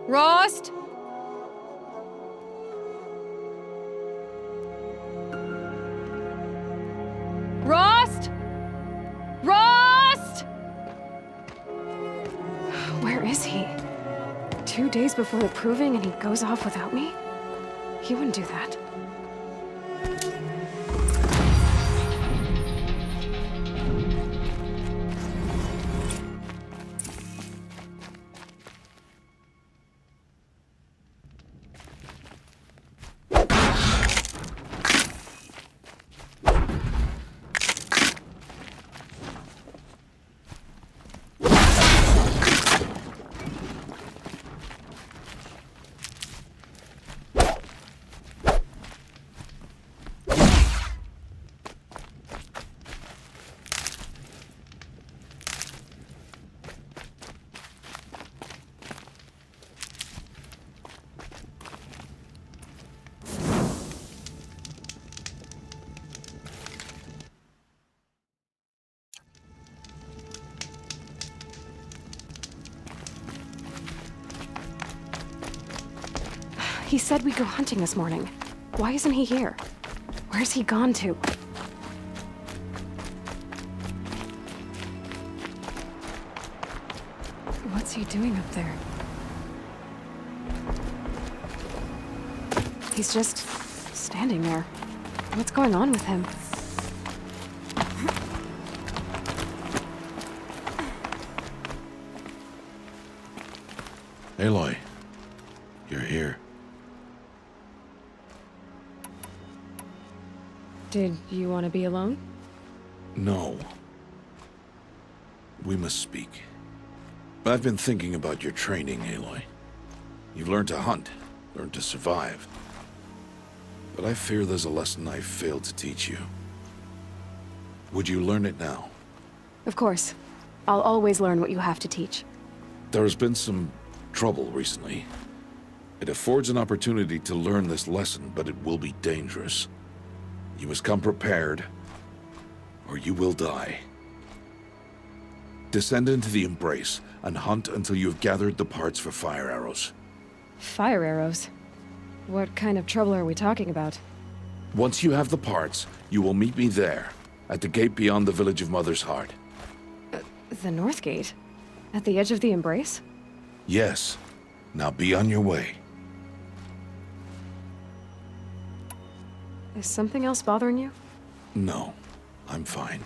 Rost? Rost? Rost? Where is he? 2 days before the proving and he goes off without me? He wouldn't do that. He said we'd go hunting this morning. Why isn't he here? Where's he gone to? What's he doing up there? He's just standing there. What's going on with him? Aloy, you're here. Did you want to be alone? No. We must speak. I've been thinking about your training, Aloy. You've learned to hunt, learned to survive. But I fear there's a lesson I've failed to teach you. Would you learn it now? Of course. I'll always learn what you have to teach. There has been some trouble recently. It affords an opportunity to learn this lesson, but it will be dangerous. You must come prepared, or you will die. Descend into the Embrace and hunt until you have gathered the parts for fire arrows. Fire arrows? What kind of trouble are we talking about? Once you have the parts, you will meet me there, at the gate beyond the village of Mother's Heart. The North Gate? At the edge of the Embrace? Yes. Now be on your way. Is something else bothering you? No, I'm fine.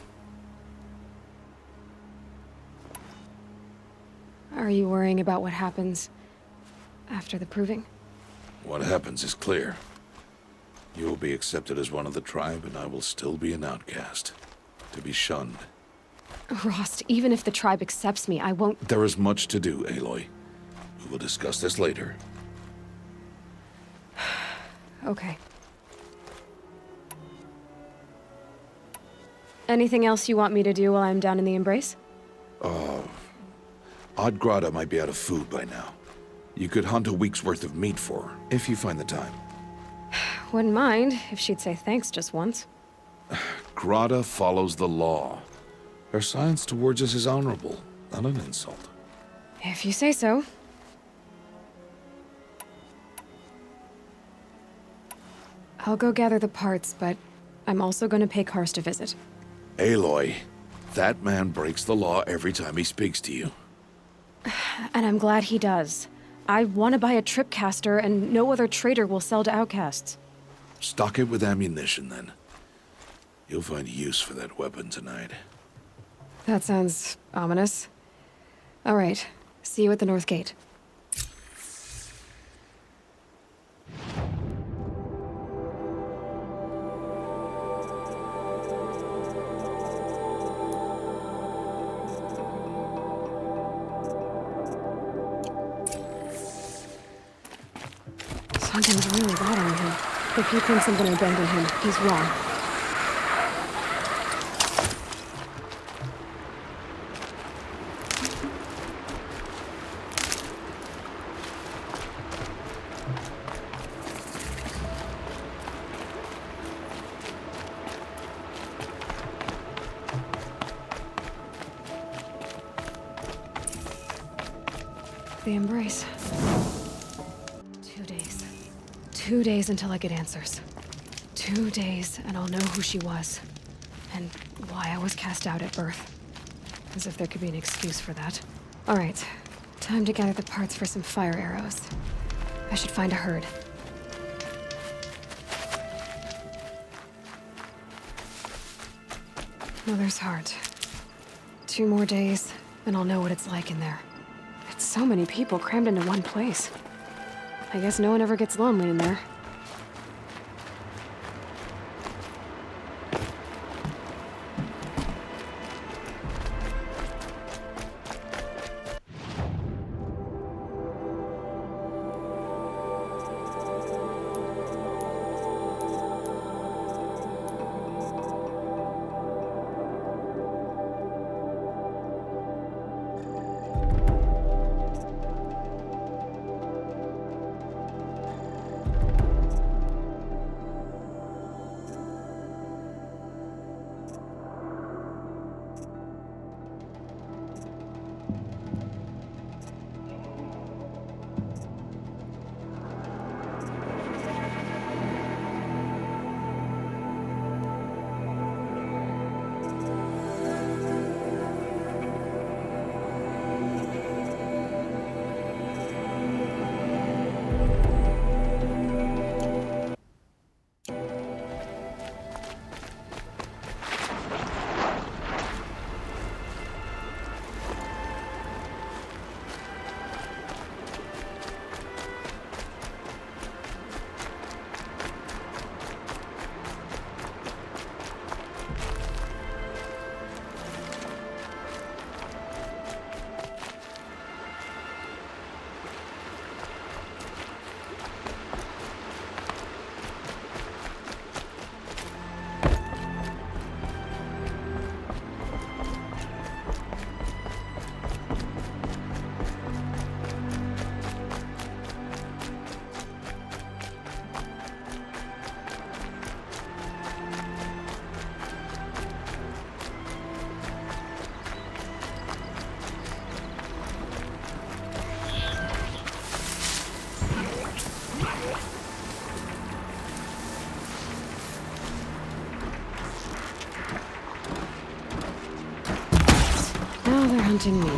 Are you worrying about what happens after the proving? What happens is clear. You will be accepted as one of the tribe, and I will still be an outcast. To be shunned. Rost, even if the tribe accepts me, I won't— There is much to do, Aloy. We will discuss this later. Okay. Anything else you want me to do while I'm down in the Embrace? Oddgrada might be out of food by now. You could hunt a week's worth of meat for her, if you find the time. Wouldn't mind if she'd say thanks just once. Grada follows the law. Her science towards us is honorable, not an insult. If you say so. I'll go gather the parts, but I'm also going to pay Karst a visit. Aloy, that man breaks the law every time he speaks to you. And I'm glad he does. I want to buy a tripcaster, and no other trader will sell to outcasts. Stock it with ammunition, then. You'll find use for that weapon tonight. That sounds ominous. All right. See you at the North Gate. Something's really bothering him. If he thinks I'm gonna abandon him, he's wrong. The Embrace. 2 days until I get answers. 2 days, and I'll know who she was. And why I was cast out at birth. As if there could be an excuse for that. Alright, time to gather the parts for some fire arrows. I should find a herd. Mother's heart. 2 more days, then I'll know what it's like in there. It's so many people crammed into one place. I guess no one ever gets lonely in there. Now they're hunting me.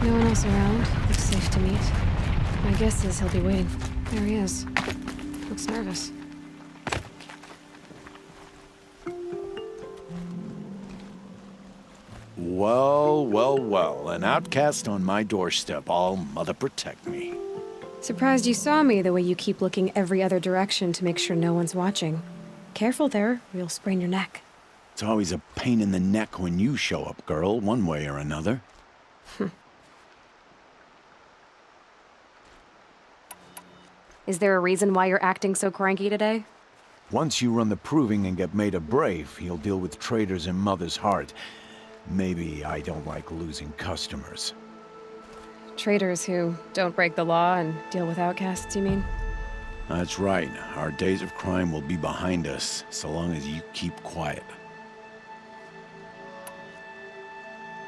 No one else around. Looks safe to meet. My guess is he'll be waiting. There he is. Looks nervous. Well, well, well. An outcast on my doorstep. All mother protect me. Surprised you saw me the way you keep looking every other direction to make sure no one's watching. Careful there, or you'll sprain your neck. It's always a pain in the neck when you show up, girl, one way or another. Is there a reason why you're acting so cranky today? Once you run the proving and get made a brave, you'll deal with traitors in Mother's heart. Maybe I don't like losing customers. Traitors who don't break the law and deal with outcasts, you mean? That's right. Our days of crime will be behind us, so long as you keep quiet.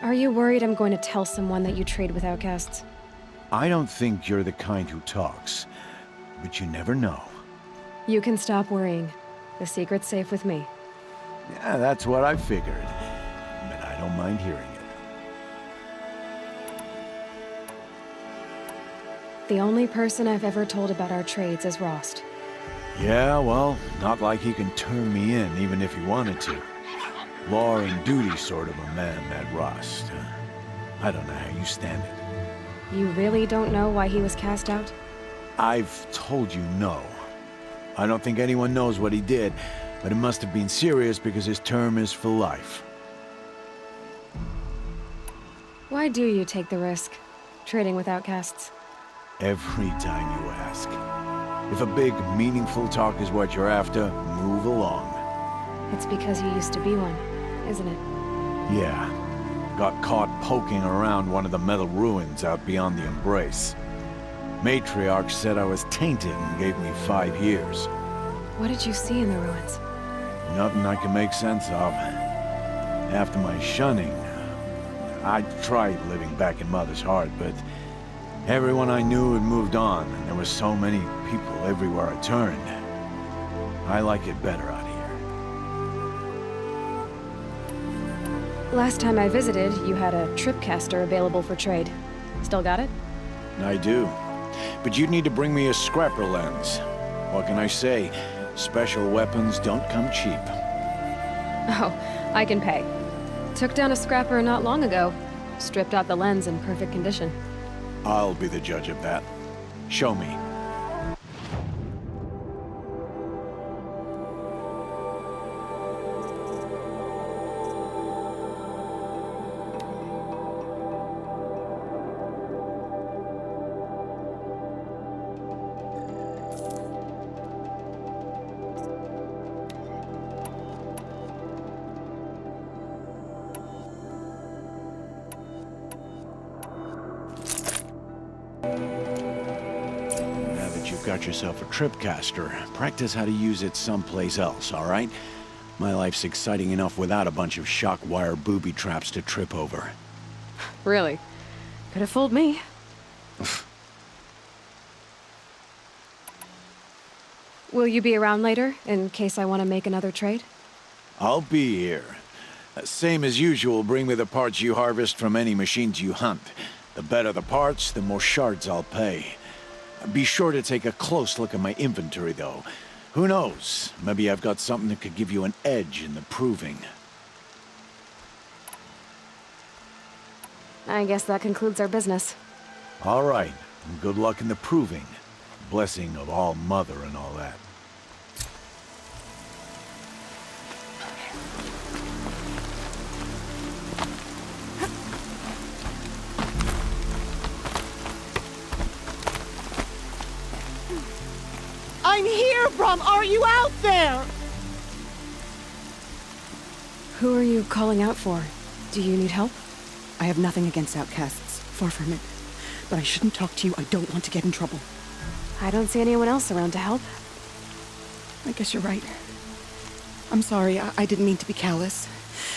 Are you worried I'm going to tell someone that you trade with outcasts? I don't think you're the kind who talks, but you never know. You can stop worrying. The secret's safe with me. Yeah, that's what I figured. But I don't mind hearing it. The only person I've ever told about our trades is Rost. Yeah, well, not like he can turn me in, even if he wanted to. Law and duty sort of a man, that Rost. I don't know how you stand it. You really don't know why he was cast out? I've told you no. I don't think anyone knows what he did, but it must have been serious because his term is for life. Why do you take the risk, trading with outcasts? Every time you ask. If a big, meaningful talk is what you're after, move along. It's because you used to be one, isn't it? Yeah. Got caught poking around one of the metal ruins out beyond the Embrace. Matriarch said I was tainted and gave me 5 years. What did you see in the ruins? Nothing I can make sense of. After my shunning, I tried living back in Mother's Heart, but everyone I knew had moved on, and there were so many people everywhere I turned. I like it better out here. Last time I visited, you had a tripcaster available for trade. Still got it? I do. But you'd need to bring me a scrapper lens. What can I say? Special weapons don't come cheap. Oh, I can pay. Took down a scrapper not long ago. Stripped out the lens in perfect condition. I'll be the judge of that. Show me. Now that you've got yourself a tripcaster, practice how to use it someplace else, all right? My life's exciting enough without a bunch of shock wire booby traps to trip over. Really? Could have fooled me. Will you be around later, in case I want to make another trade? I'll be here. Same as usual, bring me the parts you harvest from any machines you hunt. The better the parts, the more shards I'll pay. Be sure to take a close look at my inventory, though. Who knows? Maybe I've got something that could give you an edge in the proving. I guess that concludes our business. All right. Good luck in the proving. Blessing of All Mother and all that. I'm here, Brom! Are you out there? Who are you calling out for? Do you need help? I have nothing against outcasts. Far from it. But I shouldn't talk to you. I don't want to get in trouble. I don't see anyone else around to help. I guess you're right. I'm sorry. I didn't mean to be callous.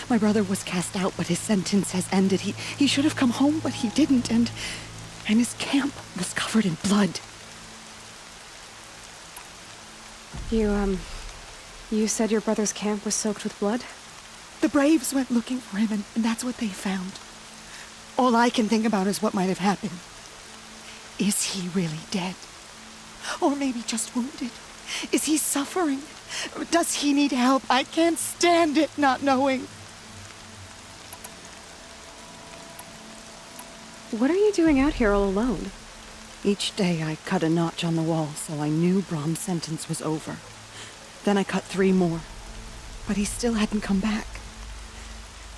My brother was cast out, but his sentence has ended. He should have come home, but he didn't, and his camp was covered in blood. You said your brother's camp was soaked with blood? The Braves went looking for him, and that's what they found. All I can think about is what might have happened. Is he really dead? Or maybe just wounded? Is he suffering? Does he need help? I can't stand it not knowing. What are you doing out here all alone? Each day I cut a notch on the wall so I knew Brom's sentence was over. Then I cut 3 more. But he still hadn't come back.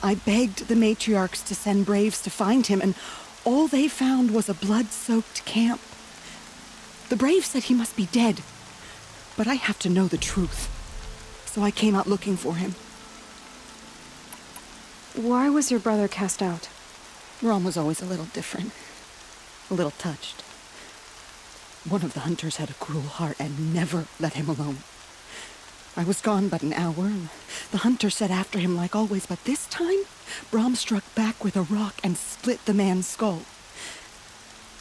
I begged the matriarchs to send Braves to find him, and all they found was a blood-soaked camp. The Braves said he must be dead, but I have to know the truth. So I came out looking for him. Why was your brother cast out? Brom was always a little different. A little touched. One of the hunters had a cruel heart and never let him alone. I was gone but an hour, and the hunter set after him like always, but this time, Brom struck back with a rock and split the man's skull.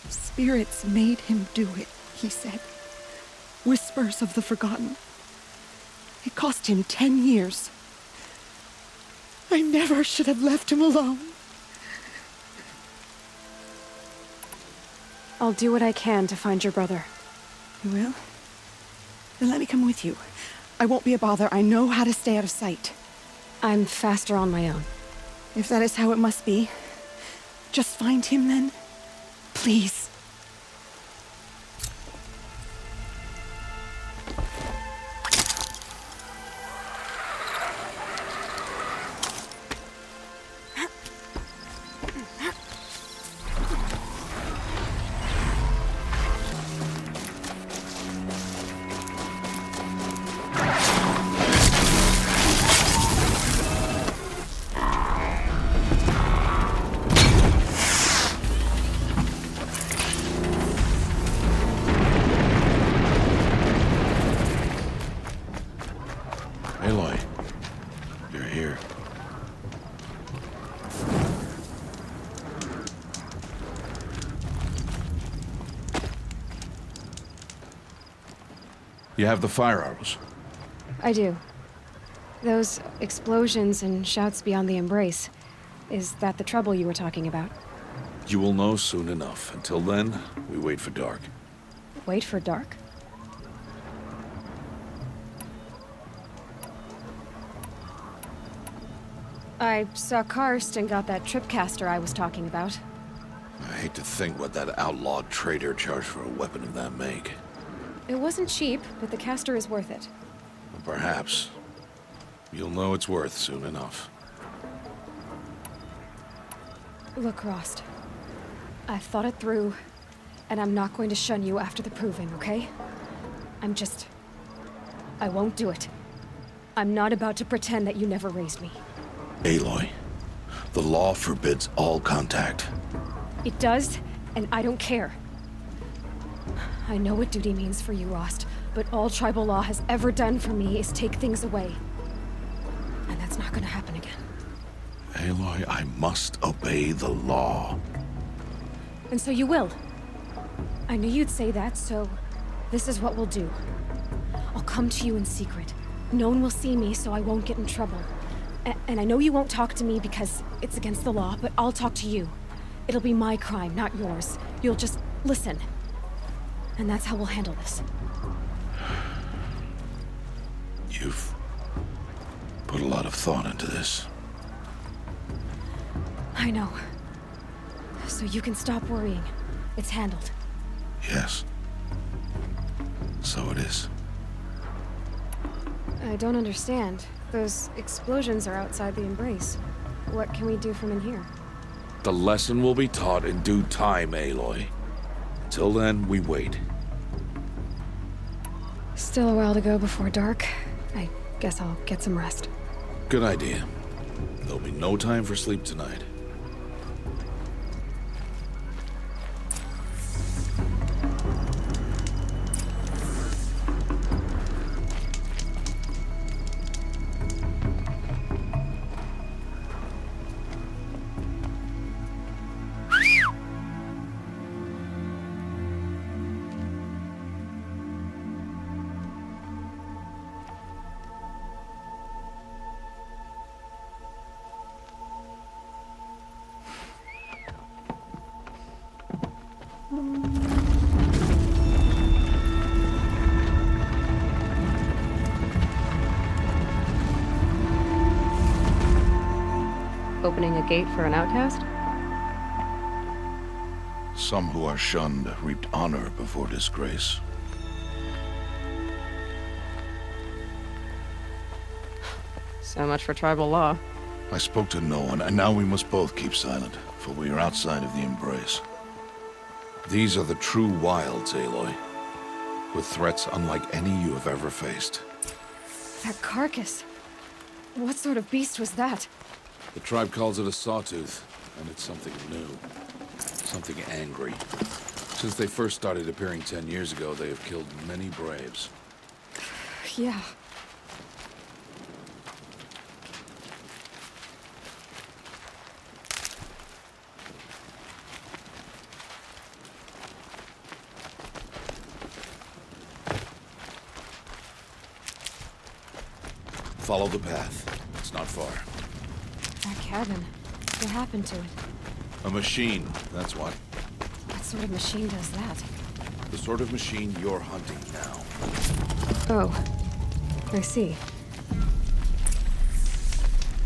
Spirits made him do it, he said. Whispers of the forgotten. It cost him 10 years. I never should have left him alone. I'll do what I can to find your brother. You will? Then let me come with you. I won't be a bother. I know how to stay out of sight. I'm faster on my own. If that is how it must be, just find him then. Please. You have the fire arrows. I do. Those explosions and shouts beyond the embrace. Is that the trouble you were talking about? You will know soon enough. Until then, we wait for dark. Wait for dark? I saw Karst and got that tripcaster I was talking about. I hate to think what that outlawed trader charged for a weapon of that make. It wasn't cheap, but the caster is worth it. Perhaps. You'll know it's worth soon enough. Look, Rost. I've thought it through, and I'm not going to shun you after the proving, okay? I won't do it. I'm not about to pretend that you never raised me. Aloy, the law forbids all contact. It does, and I don't care. I know what duty means for you, Rost, but all tribal law has ever done for me is take things away. And that's not gonna happen again. Aloy, I must obey the law. And so you will. I knew you'd say that, so this is what we'll do. I'll come to you in secret. No one will see me, so I won't get in trouble. And I know you won't talk to me because it's against the law, but I'll talk to you. It'll be my crime, not yours. You'll just listen. And that's how we'll handle this. You've put a lot of thought into this. I know. So you can stop worrying. It's handled. Yes. So it is. I don't understand. Those explosions are outside the embrace. What can we do from in here? The lesson will be taught in due time, Aloy. Till then, we wait. Still a while to go before dark. I guess I'll get some rest. Good idea. There'll be no time for sleep tonight. Opening a gate for an outcast? Some who are shunned reaped honor before disgrace. So much for tribal law. I spoke to no one, and now we must both keep silent, for we are outside of the embrace. These are the true wilds, Aloy, with threats unlike any you have ever faced. That carcass. What sort of beast was that? The tribe calls it a sawtooth, and it's something new. Something angry. Since they first started appearing 10 years ago, they have killed many braves. Yeah. Follow the path. It's not far. That cabin. What happened to it? A machine, that's what. What sort of machine does that? The sort of machine you're hunting now. Oh. I see.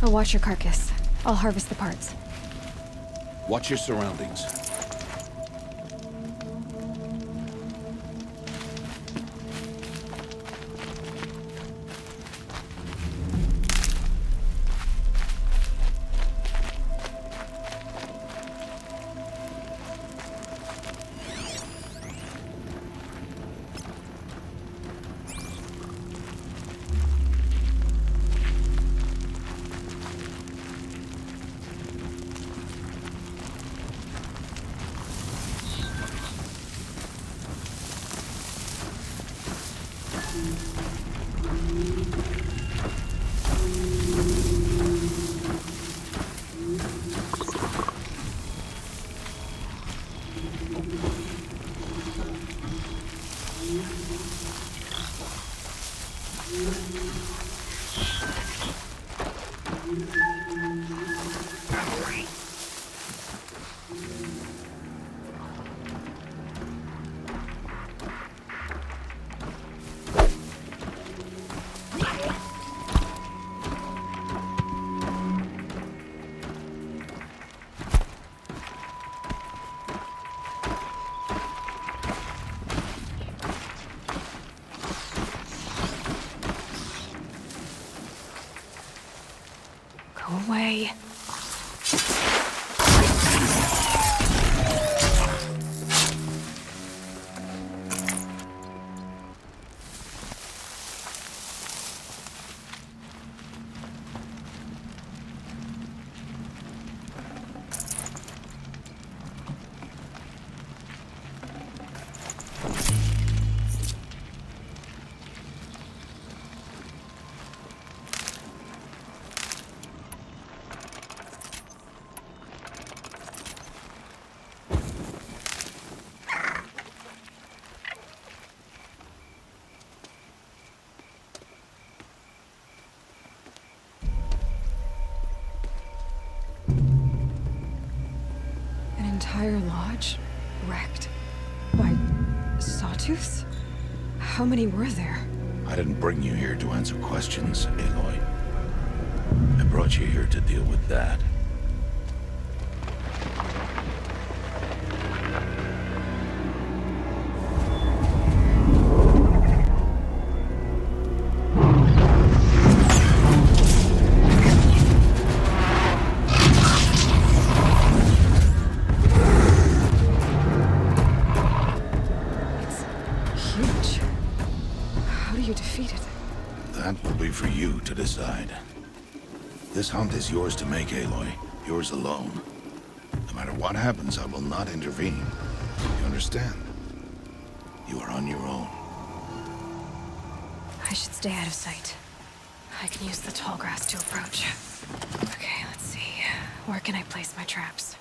I'll watch your carcass. I'll harvest the parts. Watch your surroundings. Go away. An entire lodge wrecked by sawtooths? How many were there? I didn't bring you here to answer questions, Aloy. I brought you here to deal with that. It's huge. How do you defeat it? That will be for you to decide. This hunt is yours to make, Aloy. Yours alone. No matter what happens, I will not intervene. You understand? You are on your own. I should stay out of sight. I can use the tall grass to approach. Okay, let's see. Where can I place my traps?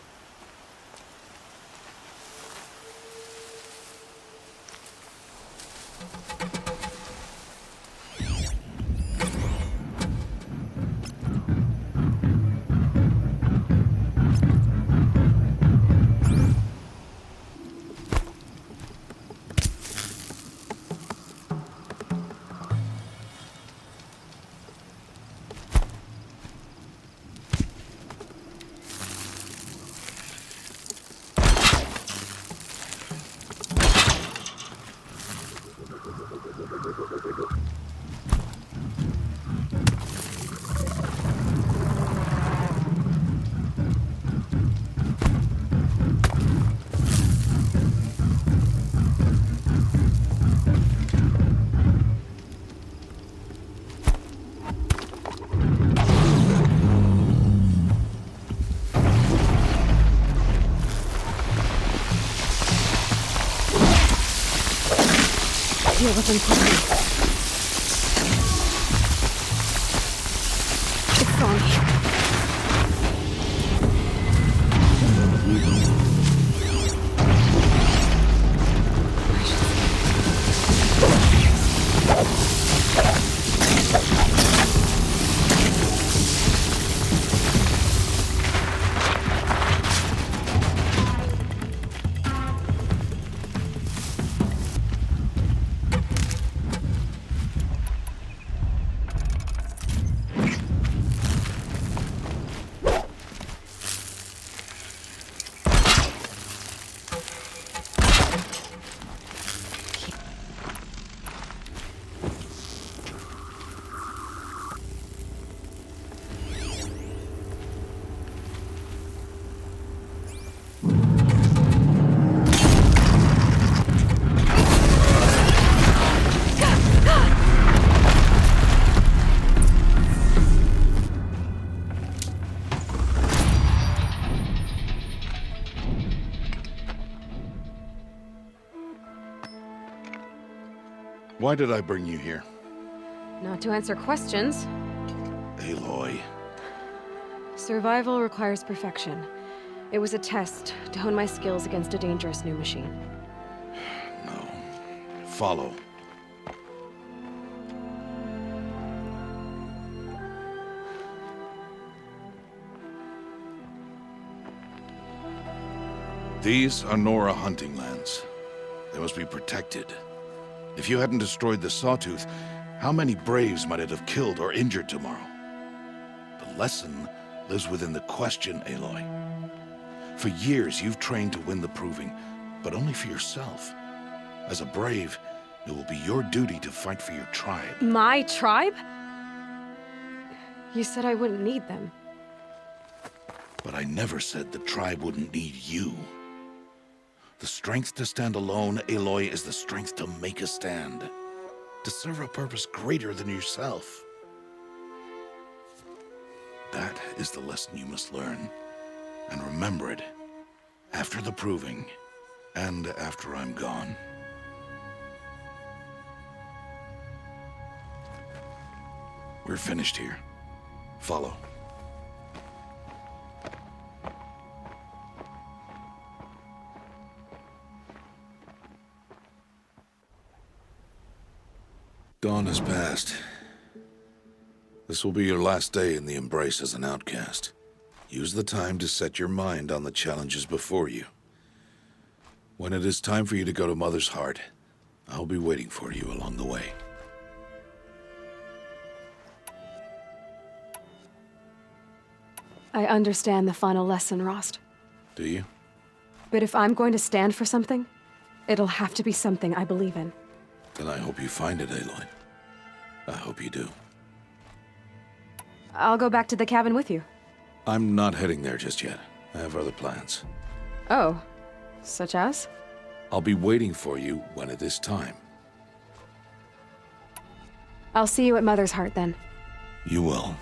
Deal with them quickly. It's on me. Why did I bring you here? Not to answer questions. Aloy. Survival requires perfection. It was a test to hone my skills against a dangerous new machine. No. Follow. These are Nora hunting lands. They must be protected. If you hadn't destroyed the Sawtooth, how many Braves might it have killed or injured tomorrow? The lesson lives within the question, Aloy. For years, you've trained to win the Proving, but only for yourself. As a Brave, it will be your duty to fight for your tribe. My tribe? You said I wouldn't need them. But I never said the tribe wouldn't need you. The strength to stand alone, Aloy, is the strength to make a stand. To serve a purpose greater than yourself. That is the lesson you must learn. And remember it. After the Proving, and after I'm gone. We're finished here. Follow. Dawn has passed. This will be your last day in the Embrace as an outcast. Use the time to set your mind on the challenges before you. When it is time for you to go to Mother's Heart, I'll be waiting for you along the way. I understand the final lesson, Rost. Do you? But if I'm going to stand for something, it'll have to be something I believe in. Then I hope you find it, Aloy. I hope you do. I'll go back to the cabin with you. I'm not heading there just yet. I have other plans. Oh, such as? I'll be waiting for you when it is time. I'll see you at Mother's Heart then. You will.